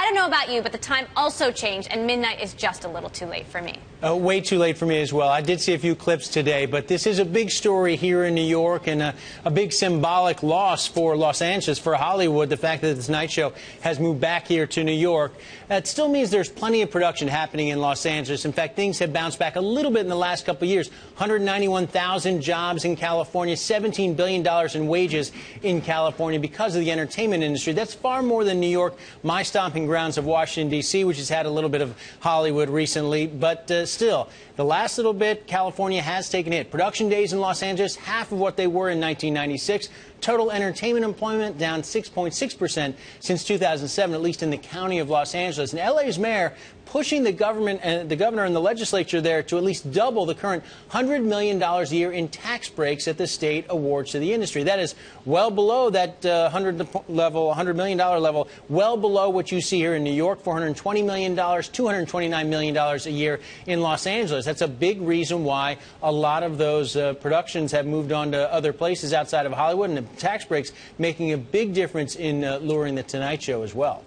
don't know about you, but the time also changed, and midnight is just a little too late for me. Way too late for me as well. I did see a few clips today, but this is a big story here in New York and a big symbolic loss for Los Angeles, for Hollywood, the fact that the Tonight Show has moved back here to New York. It still means there's plenty of production happening in Los Angeles. In fact, things have bounced back a little bit in the last couple of years. 191,000 jobs in California, $17 billion in wages in California because of the entertainment industry. That's far more than New York, my stomping grounds of Washington, D.C., which has had a little bit of Hollywood recently. But still, the last little bit, California has taken a hit. Production days in Los Angeles, half of what they were in 1996. Total entertainment employment down 6.6% since 2007, at least in the county of Los Angeles. And L.A.'s mayor pushing the government and the governor and the legislature there to at least double the current $100 million a year in tax breaks that the state awards to the industry. That is well below that $100 million level, well below what you see here in New York, $420 million, $229 million a year in Los Angeles. That's a big reason why a lot of those productions have moved on to other places outside of Hollywood, and the tax breaks making a big difference in luring the Tonight Show as well.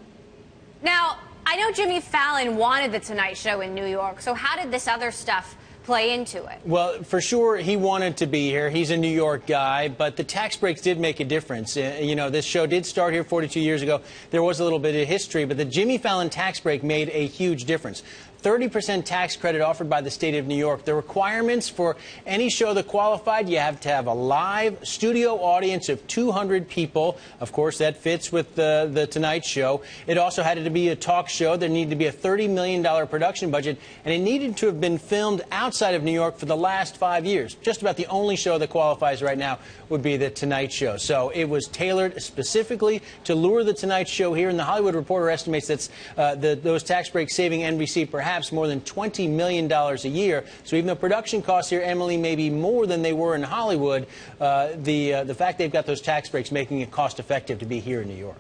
Now, I know Jimmy Fallon wanted the Tonight Show in New York, so how did this other stuff play into it? Well, for sure, he wanted to be here. He's a New York guy, but the tax breaks did make a difference. You know, this show did start here 42 years ago. There was a little bit of history, but the Jimmy Fallon tax break made a huge difference. 30% tax credit offered by the state of New York. The requirements for any show that qualified, you have to have a live studio audience of 200 people. Of course, that fits with the Tonight Show. It also had to be a talk show. There needed to be a $30 million production budget, and it needed to have been filmed outside of New York for the last 5 years. Just about the only show that qualifies right now would be the Tonight Show. So it was tailored specifically to lure the Tonight Show here, and the Hollywood Reporter estimates that those tax breaks saving NBC perhaps more than $20 million a year. So even though production costs here, Emily, may be more than they were in Hollywood, the fact they've got those tax breaks making it cost effective to be here in New York.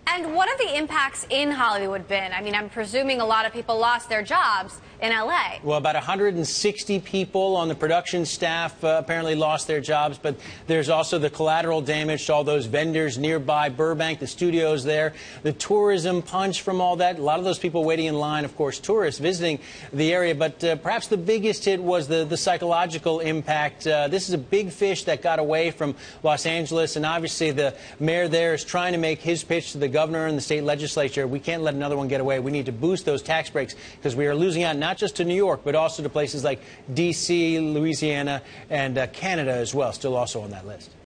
And what have the impacts in Hollywood been? I mean, I'm presuming a lot of people lost their jobs in L.A. Well, about 160 people on the production staff apparently lost their jobs, but there's also the collateral damage to all those vendors nearby, Burbank, the studios there, the tourism punch from all that. A lot of those people waiting in line, of course, tourists visiting the area. But perhaps the biggest hit was the psychological impact. This is a big fish that got away from Los Angeles, and obviously the mayor there is trying to make his pitch to the governor and the state legislature. We can't let another one get away. We need to boost those tax breaks because we are losing out not just to New York, but also to places like D.C., Louisiana, and Canada as well, still also on that list.